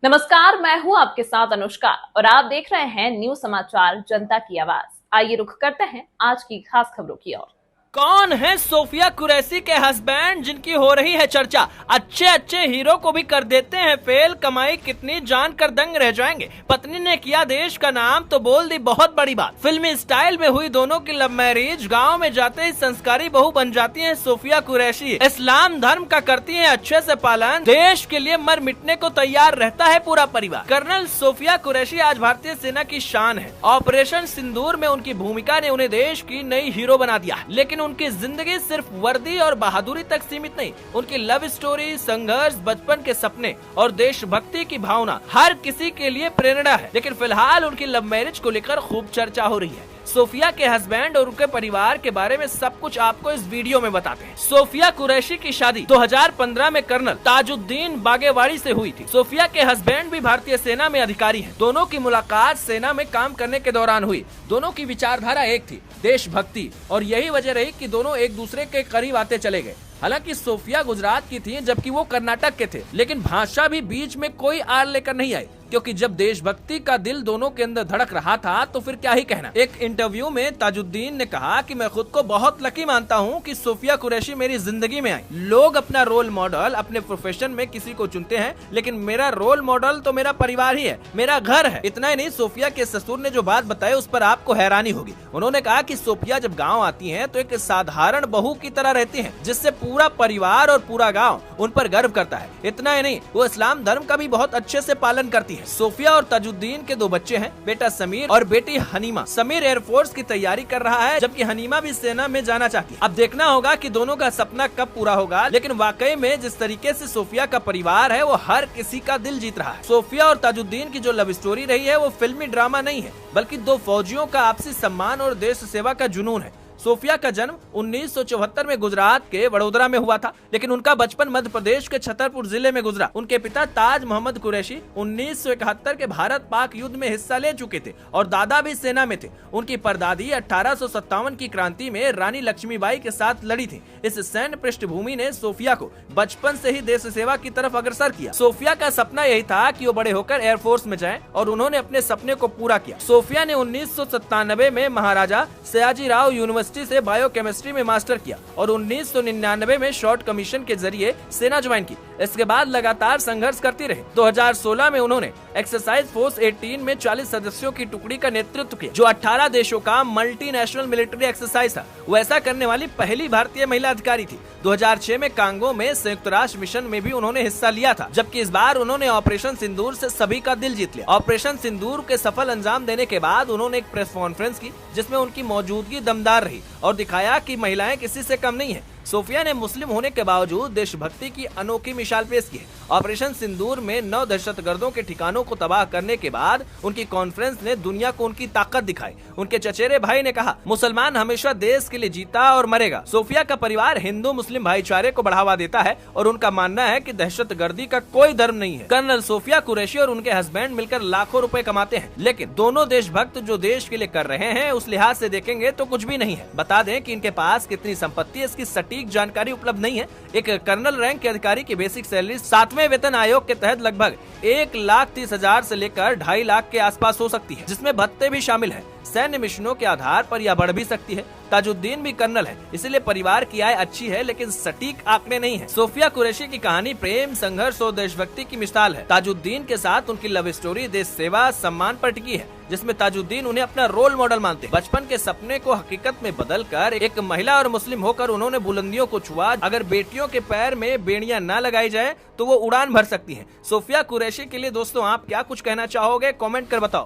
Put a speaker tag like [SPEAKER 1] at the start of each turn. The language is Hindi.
[SPEAKER 1] नमस्कार, मैं हूं आपके साथ अनुष्का और आप देख रहे हैं न्यूज समाचार जनता की आवाज। आइए रुख करते हैं आज की खास खबरों की ओर।
[SPEAKER 2] कौन है सोफिया कुरैशी के हस्बैंड जिनकी हो रही है चर्चा। अच्छे अच्छे हीरो को भी कर देते हैं फेल, कमाई कितनी जानकर दंग रह जाएंगे। पत्नी ने किया देश का नाम तो बोल दी बहुत बड़ी बात। फिल्मी स्टाइल में हुई दोनों की लव मैरिज, गांव में जाते ही संस्कारी बहू बन जाती हैं सोफिया कुरैशी। इस्लाम धर्म का करती हैं अच्छे से पालन, देश के लिए मर मिटने को तैयार रहता है पूरा परिवार। कर्नल सोफिया कुरैशी आज भारतीय सेना की शान है। ऑपरेशन सिंदूर में उनकी भूमिका ने उन्हें देश की नई हीरो बना दिया। लेकिन उनकी जिंदगी सिर्फ वर्दी और बहादुरी तक सीमित नहीं। उनकी लव स्टोरी, संघर्ष, बचपन के सपने और देशभक्ति की भावना हर किसी के लिए प्रेरणा है। लेकिन फिलहाल उनकी लव मैरिज को लेकर खूब चर्चा हो रही है। सोफिया के हस्बैंड और उनके परिवार के बारे में सब कुछ आपको इस वीडियो में बताते हैं। सोफिया कुरैशी की शादी 2015 में कर्नल ताजुद्दीन बागेवाड़ी से हुई थी। सोफिया के हस्बैंड भी भारतीय सेना में अधिकारी हैं। दोनों की मुलाकात सेना में काम करने के दौरान हुई। दोनों की विचारधारा एक थी, देशभक्ति, और यही वजह रही कि दोनों एक दूसरे के करीब आते चले गए। हालांकि सोफिया गुजरात की थी जबकि वो कर्नाटक के थे, लेकिन भाषा भी बीच में कोई आड़ लेकर नहीं आई, क्योंकि जब देशभक्ति का दिल दोनों के अंदर धड़क रहा था तो फिर क्या ही कहना। एक इंटरव्यू में ताजुद्दीन ने कहा कि मैं खुद को बहुत लकी मानता हूं कि सोफिया कुरैशी मेरी जिंदगी में आई। लोग अपना रोल मॉडल अपने प्रोफेशन में किसी को चुनते हैं, लेकिन मेरा रोल मॉडल तो मेरा परिवार ही है, मेरा घर है। इतना ही नहीं, सोफिया के ससुर ने जो बात बताई उस पर आपको हैरानी होगी। उन्होंने कहा कि सोफिया जब गाँव आती है तो एक साधारण बहू की तरह रहती है, जिससे पूरा परिवार और पूरा गाँव उन पर गर्व करता है। इतना ही नहीं, वो इस्लाम धर्म का भी बहुत अच्छे से पालन करती है। सोफिया और ताजुद्दीन के दो बच्चे हैं, बेटा समीर और बेटी हनीमा। समीर एयरफोर्स की तैयारी कर रहा है, जबकि हनीमा भी सेना में जाना चाहती है। अब देखना होगा कि दोनों का सपना कब पूरा होगा। लेकिन वाकई में जिस तरीके से सोफिया का परिवार है वो हर किसी का दिल जीत रहा है। सोफिया और ताजुद्दीन की जो लव स्टोरी रही है वो फिल्मी ड्रामा नहीं है, बल्कि दो फौजियों का आपसी सम्मान और देश सेवा का जुनून है। सोफिया का जन्म 1974 में गुजरात के वडोदरा में हुआ था, लेकिन उनका बचपन मध्य प्रदेश के छतरपुर जिले में गुजरा। उनके पिता ताज मोहम्मद कुरैशी 1971 के भारत पाक युद्ध में हिस्सा ले चुके थे और दादा भी सेना में थे। उनकी परदादी 1857 की क्रांति में रानी लक्ष्मीबाई के साथ लड़ी थी। इस सैन्य पृष्ठभूमि ने सोफिया को बचपन से ही देश सेवा की तरफ अग्रसर किया। सोफिया का सपना यही था कि वो बड़े होकर एयरफोर्स में जाएं, और उन्होंने अपने सपने को पूरा किया। सोफिया ने 1997 में महाराजा सयाजीराव यूनिवर्सिटी से बायोकेमिस्ट्री में मास्टर किया और 1999 में शॉर्ट कमीशन के जरिए सेना ज्वाइन की। इसके बाद लगातार संघर्ष करती रही। 2016 में उन्होंने एक्सरसाइज फोर्स 18 में 40 सदस्यों की टुकड़ी का नेतृत्व किया, जो 18 देशों का मल्टीनेशनल मिलिट्री एक्सरसाइज था। वो ऐसा करने वाली पहली भारतीय महिला अधिकारी थी। 2006 में कांगो में संयुक्त राष्ट्र मिशन में भी उन्होंने हिस्सा लिया था, जबकि इस बार उन्होंने ऑपरेशन सिंदूर से सभी का दिल जीत लिया। ऑपरेशन सिंदूर के सफल अंजाम देने के बाद उन्होंने एक प्रेस कॉन्फ्रेंस की, जिसमें उनकी मौजूदगी दमदार रही और दिखाया कि महिलाएं किसी से कम नहीं है। सोफिया ने मुस्लिम होने के बावजूद देशभक्ति की अनोखी मिसाल पेश की है। ऑपरेशन सिंदूर में 9 दहशतगर्दों के ठिकानों को तबाह करने के बाद उनकी कॉन्फ्रेंस ने दुनिया को उनकी ताकत दिखाई। उनके चचेरे भाई ने कहा, मुसलमान हमेशा देश के लिए जीता और मरेगा। सोफिया का परिवार हिंदू मुस्लिम भाईचारे को बढ़ावा देता है और उनका मानना है कि दहशतगर्दी का कोई धर्म नहीं है। कर्नल सोफिया कुरैशी और उनके हस्बैंड मिलकर लाखों रुपए कमाते हैं, लेकिन दोनों देशभक्त जो देश के लिए कर रहे हैं उस लिहाज से देखेंगे तो कुछ भी नहीं है। बता दें कि इनके पास कितनी संपत्ति है इसकी सटीक जानकारी उपलब्ध नहीं है। एक कर्नल रैंक के अधिकारी की बेसिक सैलरी 7वें वेतन आयोग के तहत लगभग 1,30,000 से लेकर 2.5 लाख के आसपास हो सकती है, जिसमें भत्ते भी शामिल हैं। सैन्य मिशनों के आधार पर यह बढ़ भी सकती है। ताजुद्दीन भी कर्नल है, इसलिए परिवार की आय अच्छी है, लेकिन सटीक आंकड़े नहीं है। सोफिया कुरैशी की कहानी प्रेम, संघर्ष और देशभक्ति की मिसाल है। ताजुद्दीन के साथ उनकी लव स्टोरी देश सेवा, सम्मान पर टिकी है, जिसमें ताजुद्दीन उन्हें अपना रोल मॉडल मानते हैं। बचपन के सपने को हकीकत में बदलकर एक महिला और मुस्लिम होकर उन्होंने बुलंदियों को छुआ। अगर बेटियों के पैर में बेड़ियां न लगाई जाए तो वो उड़ान भर सकती हैं। सोफिया कुरैशी के लिए दोस्तों आप क्या कुछ कहना चाहोगे, कमेंट कर बताओ।